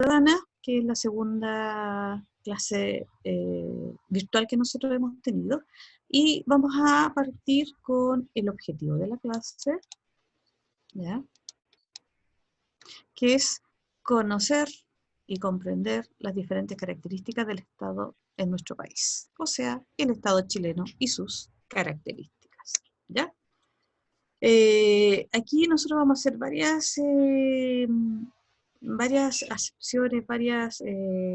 Ciudadana, que es la segunda clase virtual que nosotros hemos tenido, y vamos a partir con el objetivo de la clase, ¿ya? Que es conocer y comprender las diferentes características del Estado en nuestro país, o sea, el Estado chileno y sus características, ¿ya? Aquí nosotros vamos a hacer varias acepciones, varios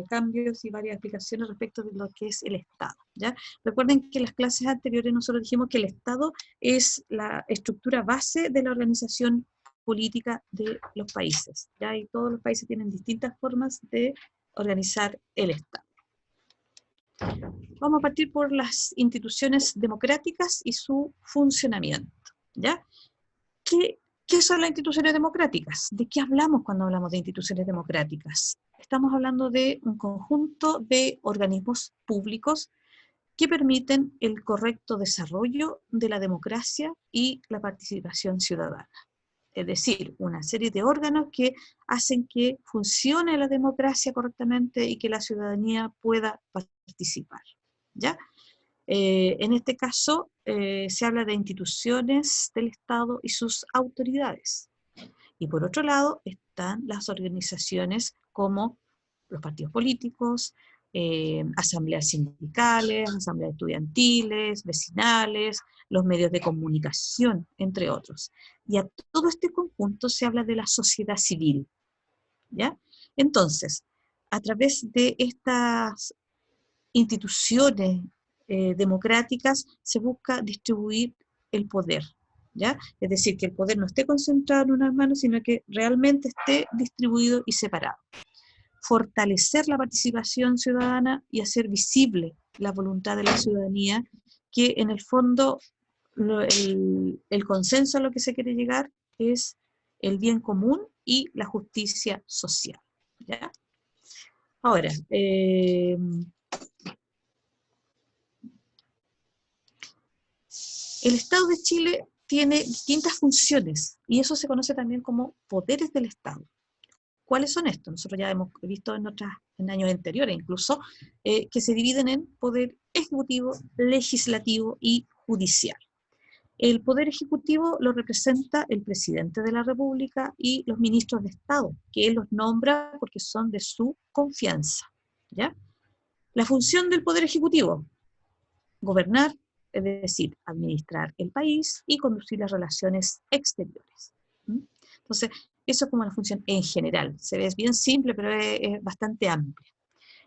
cambios y varias explicaciones respecto de lo que es el Estado, ¿ya? Recuerden que en las clases anteriores nosotros dijimos que el Estado es la estructura base de la organización política de los países, ¿ya? Y todos los países tienen distintas formas de organizar el Estado. Vamos a partir por las instituciones democráticas y su funcionamiento, ¿ya? ¿Qué son las instituciones democráticas? ¿De qué hablamos cuando hablamos de instituciones democráticas? Estamos hablando de un conjunto de organismos públicos que permiten el correcto desarrollo de la democracia y la participación ciudadana. Es decir, una serie de órganos que hacen que funcione la democracia correctamente y que la ciudadanía pueda participar, ¿ya? En este caso, se habla de instituciones del Estado y sus autoridades. Y por otro lado, están las organizaciones como los partidos políticos, asambleas sindicales, asambleas estudiantiles, vecinales, los medios de comunicación, entre otros. Y a todo este conjunto se habla de la sociedad civil, ¿ya? Entonces, a través de estas instituciones democráticas se busca distribuir el poder, ¿ya? Es decir, que el poder no esté concentrado en unas manos, sino que realmente esté distribuido y separado. Fortalecer la participación ciudadana y hacer visible la voluntad de la ciudadanía, que en el fondo el consenso a lo que se quiere llegar es el bien común y la justicia social, ¿ya? Ahora, el Estado de Chile tiene distintas funciones y eso se conoce también como poderes del Estado. ¿Cuáles son estos? Nosotros ya hemos visto en años anteriores incluso, que se dividen en poder ejecutivo, legislativo y judicial. El poder ejecutivo lo representa el presidente de la República y los ministros de Estado, que él los nombra porque son de su confianza, ¿ya? La función del poder ejecutivo: gobernar, es decir, administrar el país y conducir las relaciones exteriores. Entonces, eso es como la función en general. Se ve bien simple, pero es bastante amplia.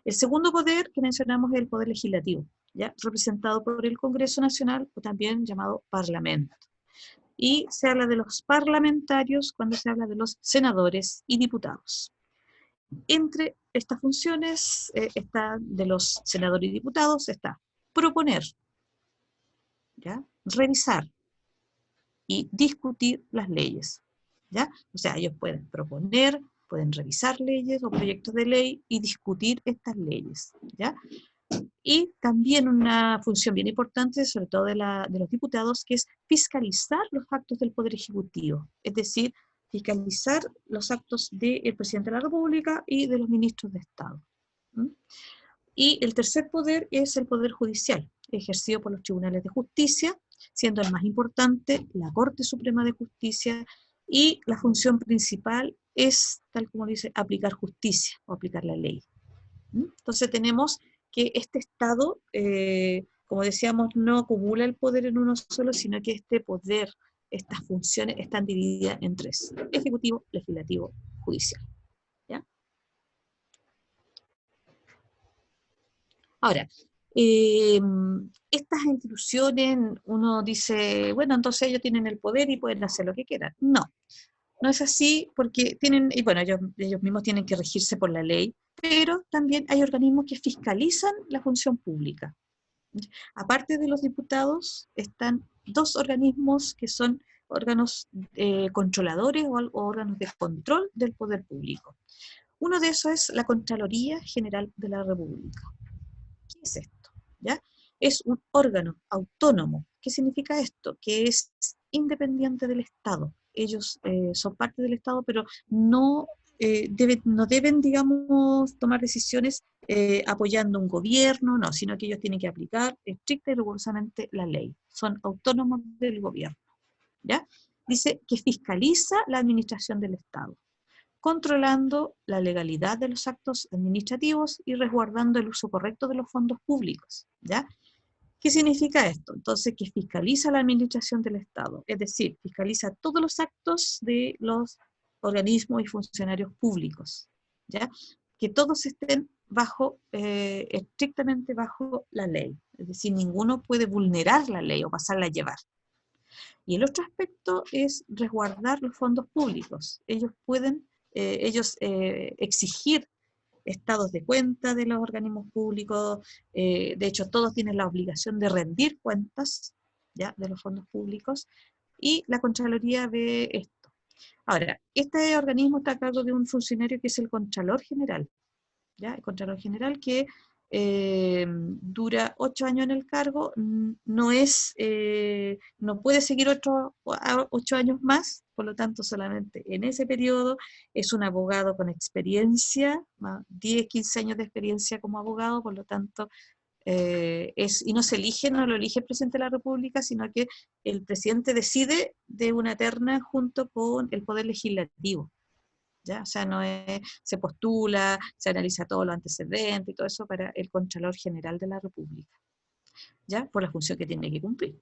El segundo poder que mencionamos es el poder legislativo, ¿ya? Representado por el Congreso Nacional, o también llamado Parlamento. Y se habla de los parlamentarios cuando se habla de los senadores y diputados. Entre estas funciones de los senadores y diputados está proponer, ¿ya? Revisar y discutir las leyes, ¿ya? O sea, ellos pueden proponer, pueden revisar leyes o proyectos de ley y discutir estas leyes, ¿ya? Y también una función bien importante, sobre todo de los diputados, que es fiscalizar los actos del Poder Ejecutivo, es decir, fiscalizar los actos del presidente de la República y de los ministros de Estado. Y el tercer poder es el poder judicial, ejercido por los tribunales de justicia, siendo el más importante la Corte Suprema de Justicia, y la función principal es, tal como dice, aplicar justicia o aplicar la ley. Entonces tenemos que este Estado, como decíamos, no acumula el poder en uno solo, sino que este poder, estas funciones están divididas en tres: ejecutivo, legislativo, judicial. ¿Ya? Ahora, estas instituciones, uno dice, bueno, entonces ellos tienen el poder y pueden hacer lo que quieran. No, no es así, porque tienen, y bueno, ellos mismos tienen que regirse por la ley, pero también hay organismos que fiscalizan la función pública. Aparte de los diputados, están dos organismos que son órganos controladores o órganos de control del poder público. Uno de esos es la Contraloría General de la República. ¿Qué es esto? ¿Ya? Es un órgano autónomo. ¿Qué significa esto? Que es independiente del Estado. Ellos son parte del Estado, pero no no deben, digamos, tomar decisiones apoyando un gobierno, no, sino que ellos tienen que aplicar estricta y rigurosamente la ley. Son autónomos del gobierno, ¿ya? Dice que fiscaliza la administración del Estado, controlando la legalidad de los actos administrativos y resguardando el uso correcto de los fondos públicos, ¿ya? ¿Qué significa esto? Entonces, que fiscaliza la administración del Estado, es decir, fiscaliza todos los actos de los organismos y funcionarios públicos, ¿ya? Que todos estén bajo, estrictamente bajo la ley, es decir, ninguno puede vulnerar la ley o pasarla a llevar. Y el otro aspecto es resguardar los fondos públicos. Ellos pueden exigir estados de cuenta de los organismos públicos, de hecho todos tienen la obligación de rendir cuentas, ¿ya?, de los fondos públicos, y la Contraloría ve esto. Ahora, este organismo está a cargo de un funcionario que es el Contralor General, ¿ya? El Contralor General que dura 8 años en el cargo, no puede seguir 8 años más, por lo tanto solamente en ese periodo es un abogado con experiencia, 10, 15 años de experiencia como abogado, por lo tanto y no lo elige el presidente de la República, sino que el presidente decide de una terna junto con el Poder Legislativo. ¿Ya? O sea, se postula, se analiza todos los antecedentes y todo eso para el Contralor General de la República, ¿ya? Por la función que tiene que cumplir.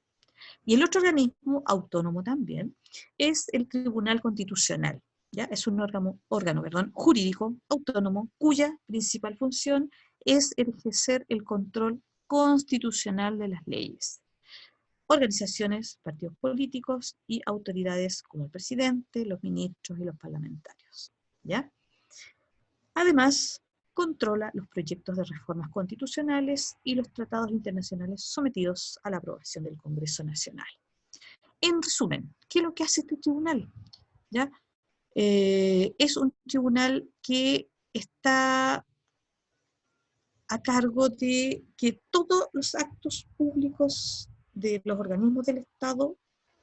Y el otro organismo, autónomo también, es el Tribunal Constitucional, ¿ya? Es un órgano jurídico autónomo cuya principal función es ejercer el control constitucional de las leyes. Organizaciones, partidos políticos y autoridades como el presidente, los ministros y los parlamentarios, ¿ya? Además, controla los proyectos de reformas constitucionales y los tratados internacionales sometidos a la aprobación del Congreso Nacional. En resumen, ¿qué es lo que hace este tribunal? ¿Ya? Es un tribunal que está a cargo de que todos los actos públicos de los organismos del Estado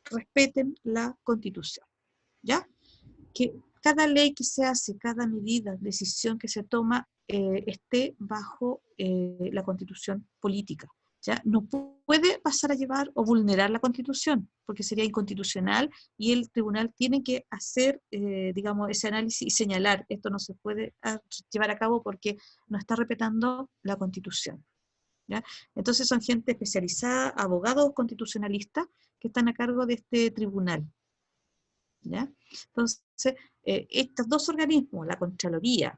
respeten la Constitución, ¿ya? Que cada ley que se hace, cada medida, decisión que se toma, esté bajo la Constitución política, ¿ya? No puede pasar a llevar o vulnerar la Constitución, porque sería inconstitucional, y el tribunal tiene que hacer, digamos, ese análisis y señalar, esto no se puede llevar a cabo porque no está respetando la Constitución, ¿ya? Entonces son gente especializada, abogados constitucionalistas, que están a cargo de este tribunal, ¿ya? Entonces, estos dos organismos, la Contraloría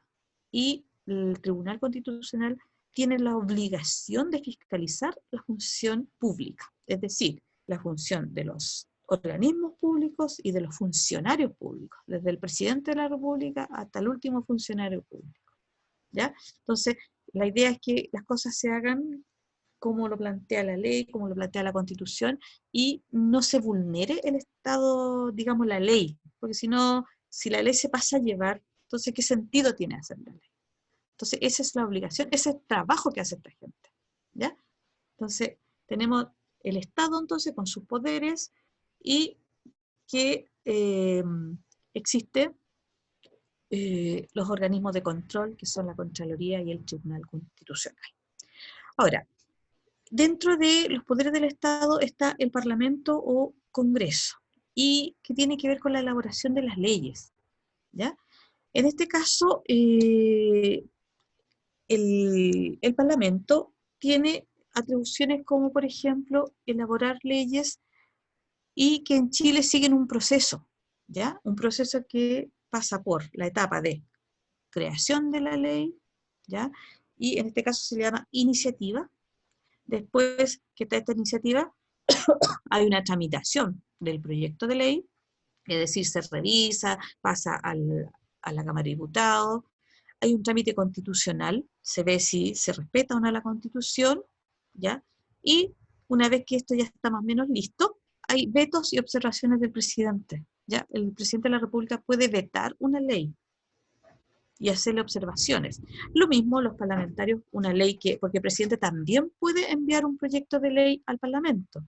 y el Tribunal Constitucional, tienen la obligación de fiscalizar la función pública, es decir, la función de los organismos públicos y de los funcionarios públicos, desde el presidente de la República hasta el último funcionario público, ¿ya? Entonces, la idea es que las cosas se hagan como lo plantea la ley, como lo plantea la Constitución, y no se vulnere el Estado, digamos, la ley, porque si no, si la ley se pasa a llevar, entonces, ¿qué sentido tiene hacer la ley? Entonces, esa es la obligación, ese es el trabajo que hace esta gente, ¿ya? Entonces, tenemos el Estado, entonces, con sus poderes, y que existe los organismos de control, que son la Contraloría y el Tribunal Constitucional. Ahora, dentro de los poderes del Estado está el Parlamento o Congreso, y que tiene que ver con la elaboración de las leyes, ¿ya? En este caso, el Parlamento tiene atribuciones como, por ejemplo, elaborar leyes, y que en Chile siguen un proceso, ¿ya? Un proceso que pasa por la etapa de creación de la ley, ¿ya? Y en este caso se le llama iniciativa. Después que está esta iniciativa, hay una tramitación del proyecto de ley, es decir, se revisa, pasa a la Cámara de Diputados, hay un trámite constitucional, se ve si se respeta o no la Constitución, ¿ya? Y una vez que esto ya está más o menos listo, hay vetos y observaciones del presidente, ¿ya? El presidente de la República puede vetar una ley y hacerle observaciones. Lo mismo los parlamentarios, una ley porque el presidente también puede enviar un proyecto de ley al Parlamento,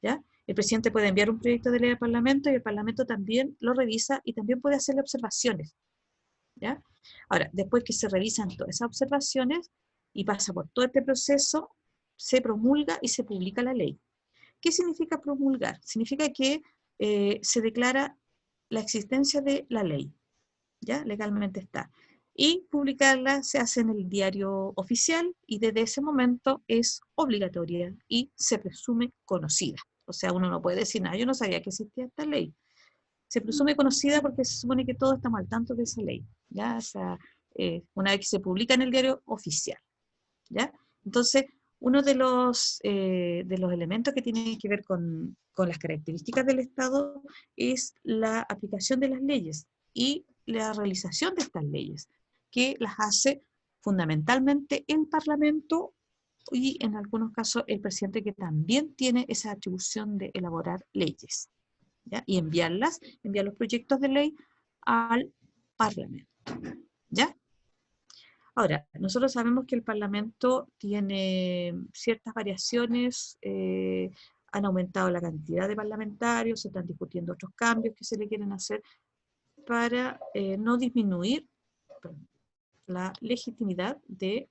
¿ya? El presidente puede enviar un proyecto de ley al Parlamento y el Parlamento también lo revisa y también puede hacerle observaciones, ¿ya? Ahora, después que se revisan todas esas observaciones y pasa por todo este proceso, se promulga y se publica la ley. ¿Qué significa promulgar? Significa que se declara la existencia de la ley, ¿ya? Legalmente está. Y publicarla se hace en el diario oficial y desde ese momento es obligatoria y se presume conocida. O sea, uno no puede decir nada, yo no sabía que existía esta ley. Se presume conocida porque se supone que todos estamos al tanto de esa ley, ¿ya? O sea, una vez que se publica en el diario oficial, ¿ya? Entonces, uno de los elementos que tienen que ver con las características del Estado es la aplicación de las leyes y la realización de estas leyes, que las hace fundamentalmente el Parlamento y en algunos casos el presidente, que también tiene esa atribución de elaborar leyes, ¿ya? Y enviar los proyectos de ley al Parlamento, ¿ya? Ahora, nosotros sabemos que el Parlamento tiene ciertas variaciones, han aumentado la cantidad de parlamentarios, se están discutiendo otros cambios que se le quieren hacer para no disminuir la legitimidad de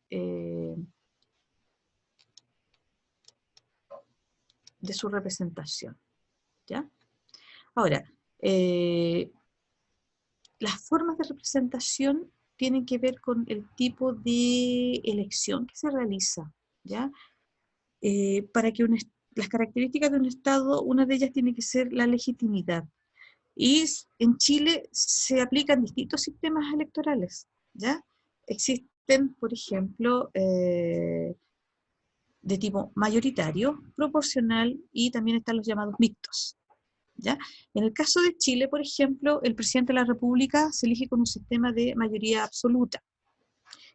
su representación, ¿ya? Ahora, eh, las formas de representación tienen que ver con el tipo de elección que se realiza, ¿ya? Para que las características de un Estado, una de ellas tiene que ser la legitimidad. Y en Chile se aplican distintos sistemas electorales, ¿ya? Existen, por ejemplo, de tipo mayoritario, proporcional y también están los llamados mixtos, ¿ya? En el caso de Chile, por ejemplo, el presidente de la República se elige con un sistema de mayoría absoluta.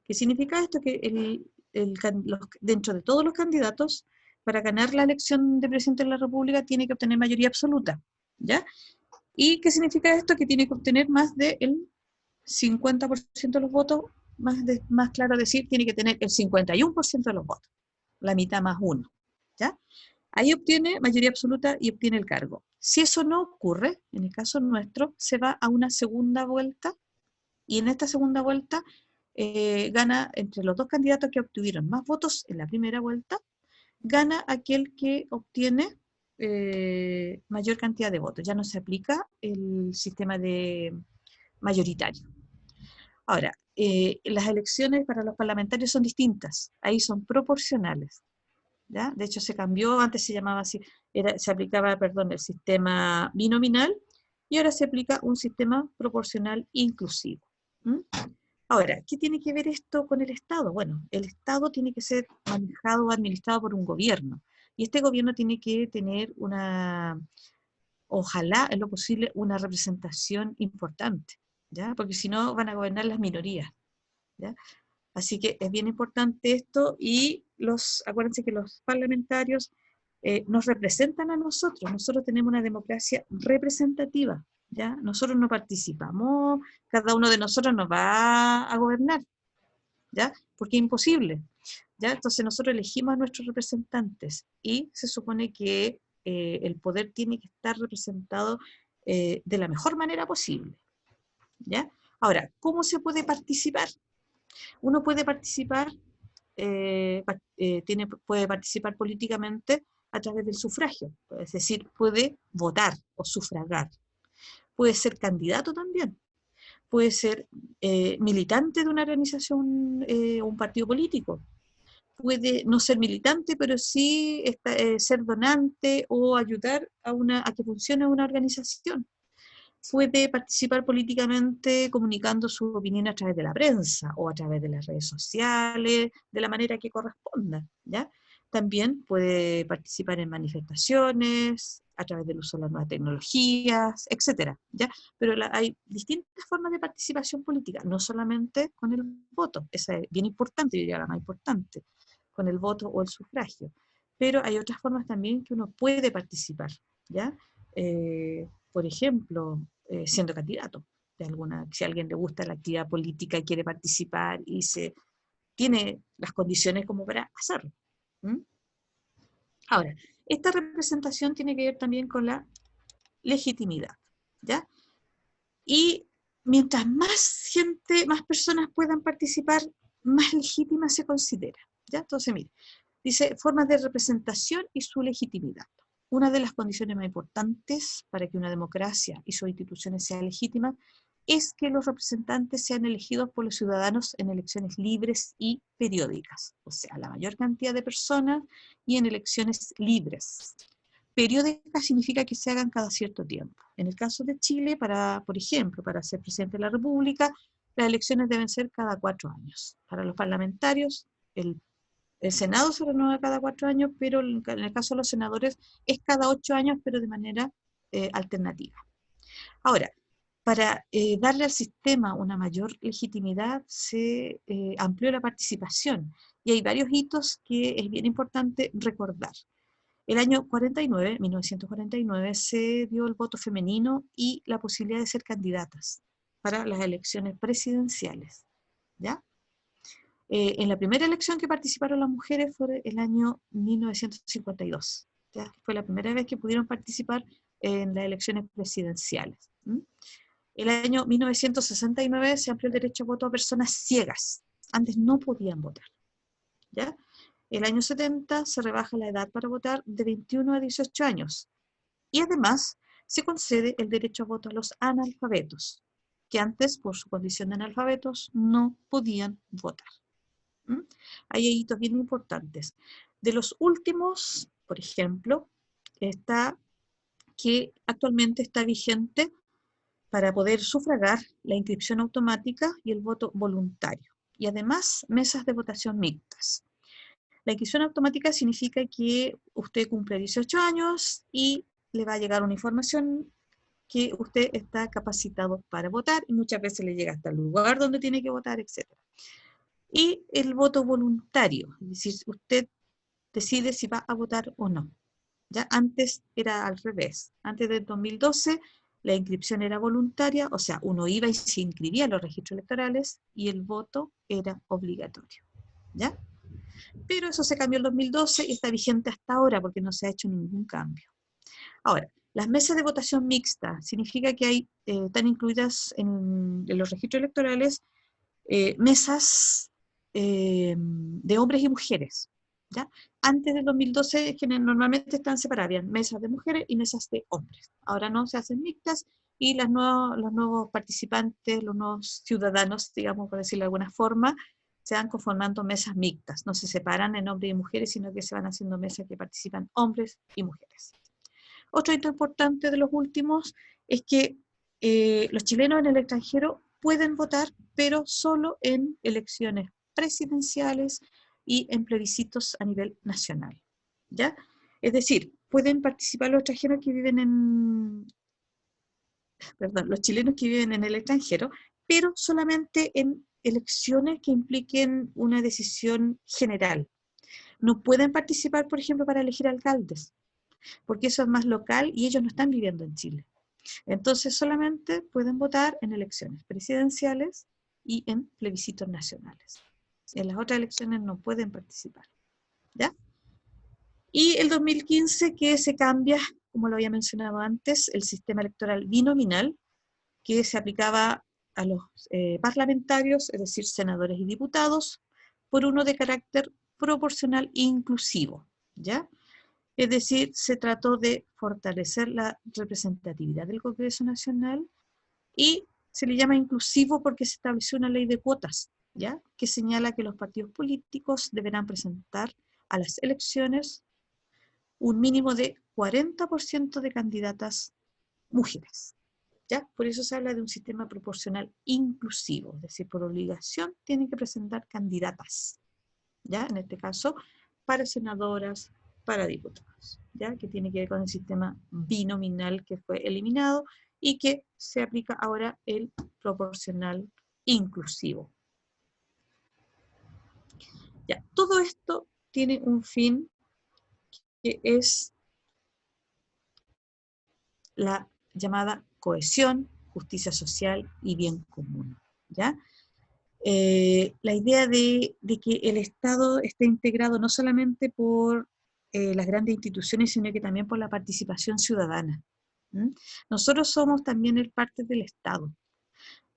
¿Qué significa esto? Que dentro de todos los candidatos, para ganar la elección de presidente de la República tiene que obtener mayoría absoluta, ¿ya? ¿Y qué significa esto? Que tiene que obtener más del 50% de los votos, más claro decir, tiene que tener el 51% de los votos, la mitad más uno, ¿ya? Ahí obtiene mayoría absoluta y obtiene el cargo. Si eso no ocurre, en el caso nuestro, se va a una segunda vuelta y en esta segunda vuelta gana entre los dos candidatos que obtuvieron más votos en la primera vuelta, gana aquel que obtiene mayor cantidad de votos. Ya no se aplica el sistema de mayoritario. Ahora, las elecciones para los parlamentarios son distintas. Ahí son proporcionales, ¿ya? De hecho, se cambió, antes se llamaba así, se aplicaba, perdón, el sistema binominal y ahora se aplica un sistema proporcional inclusivo. ¿Mm? Ahora, ¿qué tiene que ver esto con el Estado? Bueno, el Estado tiene que ser manejado o administrado por un gobierno. Y este gobierno tiene que tener ojalá en lo posible, una representación importante, ¿ya? Porque si no van a gobernar las minorías, ¿ya? Así que es bien importante esto y acuérdense que los parlamentarios nos representan a nosotros tenemos una democracia representativa, ¿ya? Nosotros no participamos, cada uno de nosotros nos va a gobernar, ¿ya? Porque es imposible, ¿ya? Entonces nosotros elegimos a nuestros representantes y se supone que el poder tiene que estar representado de la mejor manera posible, ¿ya? Ahora, ¿cómo se puede participar? Uno puede participar, puede participar políticamente a través del sufragio, es decir, puede votar o sufragar. Puede ser candidato también, puede ser militante de una organización o un partido político, puede no ser militante, pero sí ser donante o ayudar a que funcione una organización. Puede participar políticamente comunicando su opinión a través de la prensa o a través de las redes sociales, de la manera que corresponda, ¿ya? También puede participar en manifestaciones, a través del uso de las nuevas tecnologías, etcétera, ¿ya? Pero hay distintas formas de participación política, no solamente con el voto, esa es bien importante, yo diría la más importante, con el voto o el sufragio. Pero hay otras formas también que uno puede participar, ¿ya? Por ejemplo, siendo candidato si a alguien le gusta la actividad política y quiere participar y tiene las condiciones como para hacerlo. ¿Mm? Ahora, esta representación tiene que ver también con la legitimidad, ¿ya? Y mientras más gente, más personas puedan participar, más legítima se considera. ¿Ya? Entonces, mire, dice formas de representación y su legitimidad. Una de las condiciones más importantes para que una democracia y sus instituciones sean legítimas es que los representantes sean elegidos por los ciudadanos en elecciones libres y periódicas, o sea, la mayor cantidad de personas y en elecciones libres. Periódica significa que se hagan cada cierto tiempo. En el caso de Chile, por ejemplo, para ser presidente de la República, las elecciones deben ser cada 4 años. Para los parlamentarios, el Senado se renueva cada 4 años, pero en el caso de los senadores es cada 8 años, pero de manera alternativa. Ahora, para darle al sistema una mayor legitimidad, se amplió la participación y hay varios hitos que es bien importante recordar. El año 49, 1949, se dio el voto femenino y la posibilidad de ser candidatas para las elecciones presidenciales, ¿ya? En la primera elección que participaron las mujeres fue el año 1952, ¿ya? Fue la primera vez que pudieron participar en las elecciones presidenciales. El año 1969 se amplió el derecho a voto a personas ciegas. Antes no podían votar, ¿ya? El año 70 se rebaja la edad para votar de 21 a 18 años. Y además se concede el derecho a voto a los analfabetos, que antes, por su condición de analfabetos, no podían votar. Hay hitos bien importantes. De los últimos, por ejemplo, está que actualmente está vigente para poder sufragar la inscripción automática y el voto voluntario. Y además, mesas de votación mixtas. La inscripción automática significa que usted cumple 18 años y le va a llegar una información que usted está capacitado para votar y muchas veces le llega hasta el lugar donde tiene que votar, etc. Y el voto voluntario, es decir, usted decide si va a votar o no. Ya antes era al revés. Antes del 2012 la inscripción era voluntaria, o sea, uno iba y se inscribía en los registros electorales y el voto era obligatorio. ¿Ya? Pero eso se cambió en 2012 y está vigente hasta ahora porque no se ha hecho ningún cambio. Ahora, las mesas de votación mixta significa que están incluidas en los registros electorales mesas de hombres y mujeres. ¿Ya? Antes del 2012 normalmente están separadas, mesas de mujeres y mesas de hombres. Ahora no, se hacen mixtas y los nuevos participantes, los nuevos ciudadanos, digamos, por decirlo de alguna forma, se van conformando mesas mixtas. No se separan en hombres y mujeres, sino que se van haciendo mesas que participan hombres y mujeres. Otro hito importante de los últimos es que los chilenos en el extranjero pueden votar, pero solo en elecciones presidenciales y en plebiscitos a nivel nacional. ¿Ya? Es decir, pueden participar los extranjeros que viven los chilenos que viven en el extranjero, pero solamente en elecciones que impliquen una decisión general. No pueden participar, por ejemplo, para elegir alcaldes, porque eso es más local y ellos no están viviendo en Chile. Entonces solamente pueden votar en elecciones presidenciales y en plebiscitos nacionales. En las otras elecciones no pueden participar. ¿Ya? Y el 2015 que se cambia, como lo había mencionado antes, el sistema electoral binominal que se aplicaba a los parlamentarios, es decir, senadores y diputados, por uno de carácter proporcional e inclusivo. ¿Ya? Es decir, se trató de fortalecer la representatividad del Congreso Nacional y se le llama inclusivo porque se estableció una ley de cuotas, ¿ya? Que señala que los partidos políticos deberán presentar a las elecciones un mínimo de 40% de candidatas mujeres. ¿Ya? Por eso se habla de un sistema proporcional inclusivo, es decir, por obligación tienen que presentar candidatas, ¿ya? En este caso, para senadoras, para diputados, ¿ya? Que tiene que ver con el sistema binominal que fue eliminado y que se aplica ahora el proporcional inclusivo. Ya, todo esto tiene un fin que es la llamada cohesión, justicia social y bien común, ¿ya? La idea de que el Estado esté integrado no solamente por las grandes instituciones, sino que también por la participación ciudadana. ¿Mm? Nosotros somos también parte del Estado.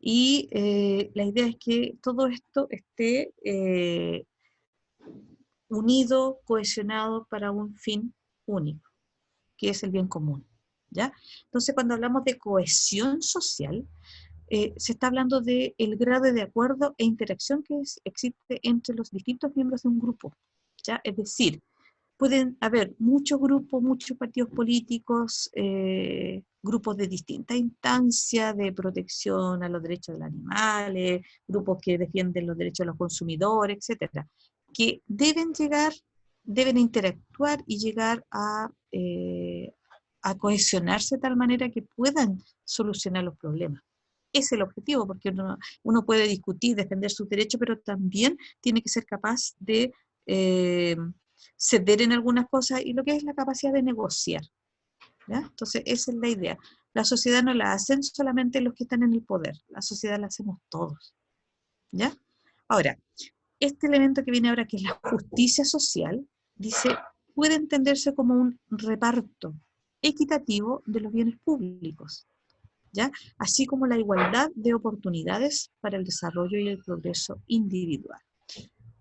Y la idea es que todo esto esté unido, cohesionado para un fin único, que es el bien común, ¿ya? Entonces, cuando hablamos de cohesión social, se está hablando del grado de acuerdo e interacción que existe entre los distintos miembros de un grupo, ¿ya? Es decir, pueden haber muchos grupos, muchos partidos políticos, grupos de distintas instancias de protección a los derechos de los animales, grupos que defienden los derechos de los consumidores, etcétera, que deben interactuar y llegar a cohesionarse de tal manera que puedan solucionar los problemas. Es el objetivo, porque uno puede discutir, defender sus derechos, pero también tiene que ser capaz de ceder en algunas cosas y lo que es la capacidad de negociar, ¿ya? Entonces, esa es la idea. La sociedad no la hacen solamente los que están en el poder, la sociedad la hacemos todos, ¿ya? Ahora, este elemento que viene ahora, que es la justicia social, dice, puede entenderse como un reparto equitativo de los bienes públicos, ¿ya? Así como la igualdad de oportunidades para el desarrollo y el progreso individual.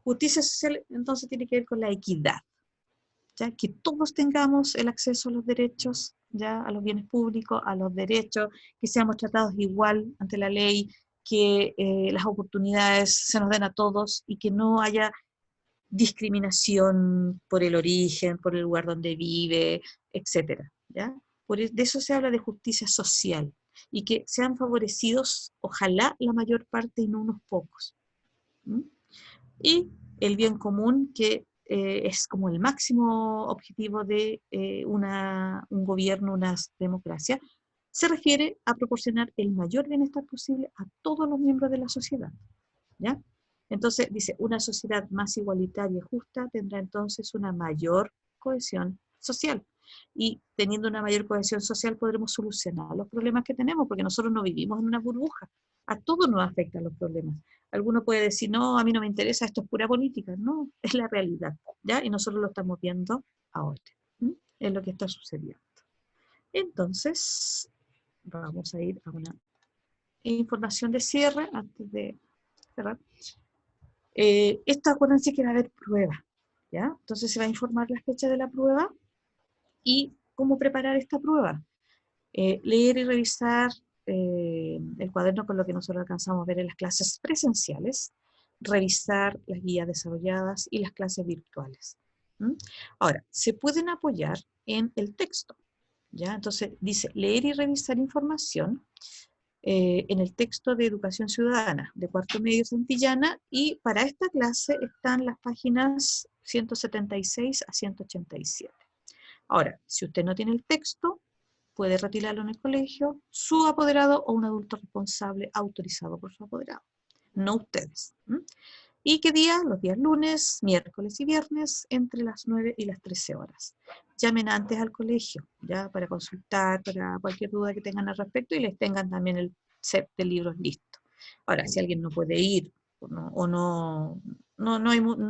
Justicia social, entonces, tiene que ver con la equidad, ¿ya? Que todos tengamos el acceso a los derechos, ¿ya? A los bienes públicos, a los derechos, que seamos tratados igual ante la ley, que las oportunidades se nos den a todos y que no haya discriminación por el origen, por el lugar donde vive, etcétera, ¿ya? De eso se habla de justicia social, y que sean favorecidos, ojalá, la mayor parte y no unos pocos. ¿Mm? Y el bien común, que es como el máximo objetivo de un gobierno, una democracia, se refiere a proporcionar el mayor bienestar posible a todos los miembros de la sociedad, ¿ya? Entonces dice, una sociedad más igualitaria y justa tendrá entonces una mayor cohesión social. Y teniendo una mayor cohesión social podremos solucionar los problemas que tenemos, porque nosotros no vivimos en una burbuja. A todos nos afectan los problemas. Alguno puede decir, no, a mí no me interesa, esto es pura política. No, es la realidad, ¿ya? Y nosotros lo estamos viendo ahora. ¿Sí? Es lo que está sucediendo. Entonces, vamos a ir a una información de cierre antes de cerrar. Esto, acuérdense que va a haber prueba, ¿ya? Entonces se va a informar la fecha de la prueba y cómo preparar esta prueba. Leer y revisar el cuaderno con lo que nosotros alcanzamos a ver en las clases presenciales, revisar las guías desarrolladas y las clases virtuales. ¿Mm? Ahora, se pueden apoyar en el texto, ¿ya? Entonces dice, leer y revisar información en el texto de Educación Ciudadana, de cuarto medio Santillana, y para esta clase están las páginas 176 a 187. Ahora, si usted no tiene el texto, puede retirarlo en el colegio, su apoderado o un adulto responsable autorizado por su apoderado, no ustedes. ¿Y qué día? Los días lunes, miércoles y viernes, entre las 9 y las 13 horas. Llamen antes al colegio, ya, para consultar, para cualquier duda que tengan al respecto, y les tengan también el set de libros listo. Ahora, si alguien no puede ir, o no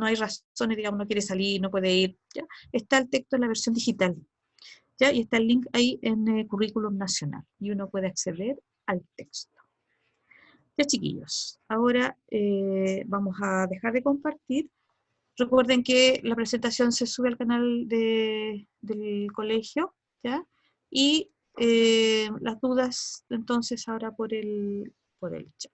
hay razones, digamos, no quiere salir, no puede ir, ¿ya? Está el texto en la versión digital, ¿ya? Y está el link ahí en el Currículum Nacional, y uno puede acceder al texto. Ya, chiquillos, ahora vamos a dejar de compartir. Recuerden que la presentación se sube al canal del colegio, ¿ya? Y las dudas, entonces, ahora por el chat.